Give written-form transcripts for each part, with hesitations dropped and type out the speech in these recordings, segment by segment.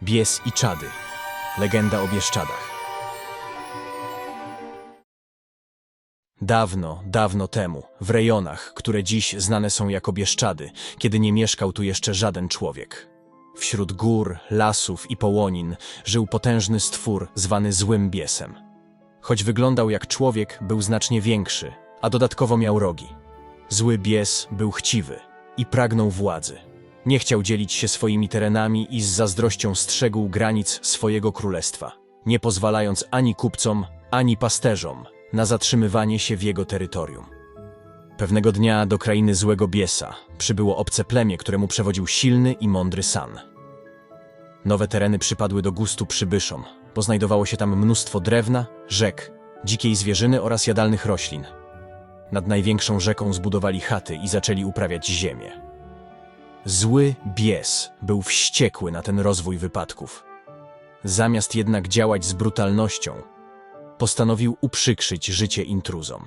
Bies i czady. Legenda o Bieszczadach. Dawno, dawno temu, w rejonach, które dziś znane są jako Bieszczady, kiedy nie mieszkał tu jeszcze żaden człowiek. Wśród gór, lasów i połonin żył potężny stwór zwany Złym Biesem. Choć wyglądał jak człowiek, był znacznie większy, a dodatkowo miał rogi. Zły Bies był chciwy i pragnął władzy. Nie chciał dzielić się swoimi terenami i z zazdrością strzegł granic swojego królestwa, nie pozwalając ani kupcom, ani pasterzom na zatrzymywanie się w jego terytorium. Pewnego dnia do krainy Złego Biesa przybyło obce plemię, któremu przewodził silny i mądry San. Nowe tereny przypadły do gustu przybyszom, bo znajdowało się tam mnóstwo drewna, rzek, dzikiej zwierzyny oraz jadalnych roślin. Nad największą rzeką zbudowali chaty i zaczęli uprawiać ziemię. Zły Bies był wściekły na ten rozwój wypadków. Zamiast jednak działać z brutalnością, postanowił uprzykrzyć życie intruzom.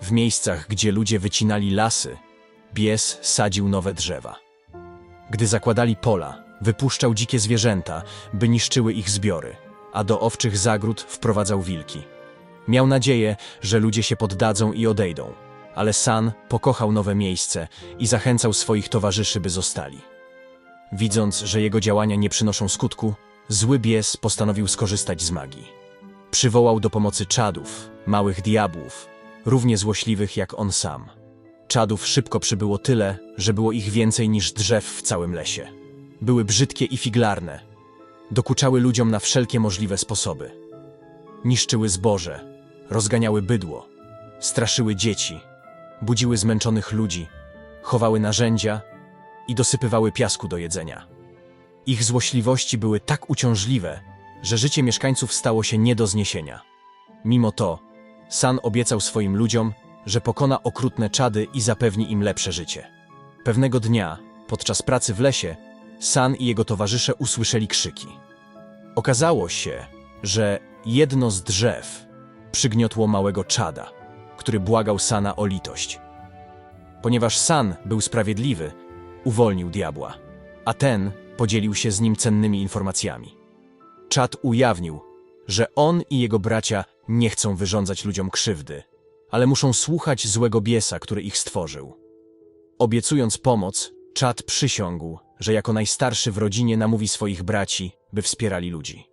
W miejscach, gdzie ludzie wycinali lasy, Bies sadził nowe drzewa. Gdy zakładali pola, wypuszczał dzikie zwierzęta, by niszczyły ich zbiory, a do owczych zagród wprowadzał wilki. Miał nadzieję, że ludzie się poddadzą i odejdą, ale San pokochał nowe miejsce i zachęcał swoich towarzyszy, by zostali. Widząc, że jego działania nie przynoszą skutku, Zły Bies postanowił skorzystać z magii. Przywołał do pomocy czadów, małych diabłów, równie złośliwych jak on sam. Czadów szybko przybyło tyle, że było ich więcej niż drzew w całym lesie. Były brzydkie i figlarne. Dokuczały ludziom na wszelkie możliwe sposoby. Niszczyły zboże, rozganiały bydło, straszyły dzieci, budziły zmęczonych ludzi, chowały narzędzia i dosypywały piasku do jedzenia. Ich złośliwości były tak uciążliwe, że życie mieszkańców stało się nie do zniesienia. Mimo to, San obiecał swoim ludziom, że pokona okrutne czady i zapewni im lepsze życie. Pewnego dnia, podczas pracy w lesie, San i jego towarzysze usłyszeli krzyki. Okazało się, że jedno z drzew przygniotło małego czada, który błagał Sana o litość. Ponieważ San był sprawiedliwy, uwolnił diabła, a ten podzielił się z nim cennymi informacjami. Czad ujawnił, że on i jego bracia nie chcą wyrządzać ludziom krzywdy, ale muszą słuchać Złego Biesa, który ich stworzył. Obiecując pomoc, Czad przysiągł, że jako najstarszy w rodzinie namówi swoich braci, by wspierali ludzi.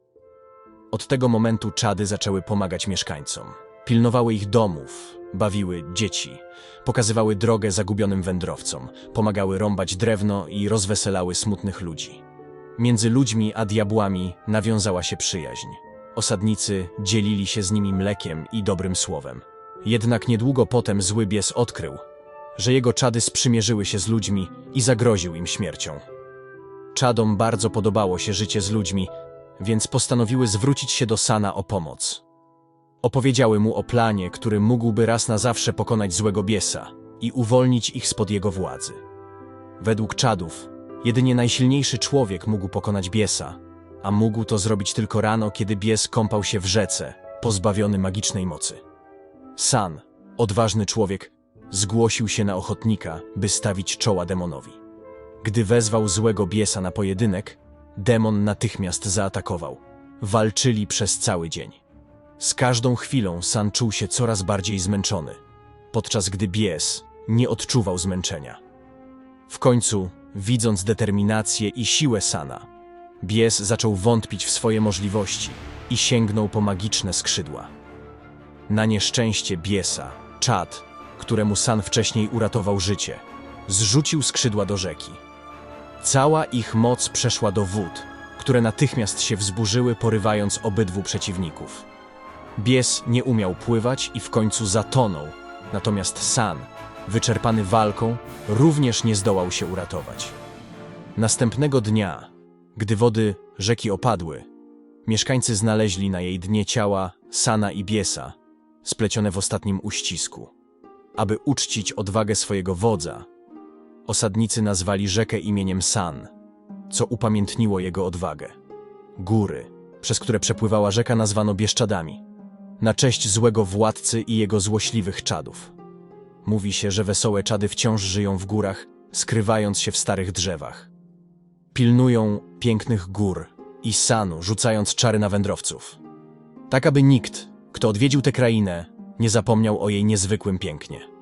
Od tego momentu czady zaczęły pomagać mieszkańcom. Pilnowały ich domów, bawiły dzieci, pokazywały drogę zagubionym wędrowcom, pomagały rąbać drewno i rozweselały smutnych ludzi. Między ludźmi a diabłami nawiązała się przyjaźń. Osadnicy dzielili się z nimi mlekiem i dobrym słowem. Jednak niedługo potem Zły Bies odkrył, że jego czady sprzymierzyły się z ludźmi i zagroził im śmiercią. Czadom bardzo podobało się życie z ludźmi, więc postanowiły zwrócić się do Sana o pomoc. Opowiedziały mu o planie, który mógłby raz na zawsze pokonać Złego Biesa i uwolnić ich spod jego władzy. Według czadów, jedynie najsilniejszy człowiek mógł pokonać Biesa, a mógł to zrobić tylko rano, kiedy Bies kąpał się w rzece, pozbawiony magicznej mocy. San, odważny człowiek, zgłosił się na ochotnika, by stawić czoła demonowi. Gdy wezwał Złego Biesa na pojedynek, demon natychmiast zaatakował. Walczyli przez cały dzień. Z każdą chwilą San czuł się coraz bardziej zmęczony, podczas gdy Bies nie odczuwał zmęczenia. W końcu, widząc determinację i siłę Sana, Bies zaczął wątpić w swoje możliwości i sięgnął po magiczne skrzydła. Na nieszczęście Biesa, czad, któremu San wcześniej uratował życie, zrzucił skrzydła do rzeki. Cała ich moc przeszła do wód, które natychmiast się wzburzyły, porywając obydwu przeciwników. Bies nie umiał pływać i w końcu zatonął, natomiast San, wyczerpany walką, również nie zdołał się uratować. Następnego dnia, gdy wody rzeki opadły, mieszkańcy znaleźli na jej dnie ciała Sana i Biesa, splecione w ostatnim uścisku. Aby uczcić odwagę swojego wodza, osadnicy nazwali rzekę imieniem San, co upamiętniło jego odwagę. Góry, przez które przepływała rzeka, nazwano Bieszczadami, na cześć złego władcy i jego złośliwych czadów. Mówi się, że wesołe czady wciąż żyją w górach, skrywając się w starych drzewach. Pilnują pięknych gór, i Sanu, rzucając czary na wędrowców. Tak aby nikt, kto odwiedził tę krainę, nie zapomniał o jej niezwykłym pięknie.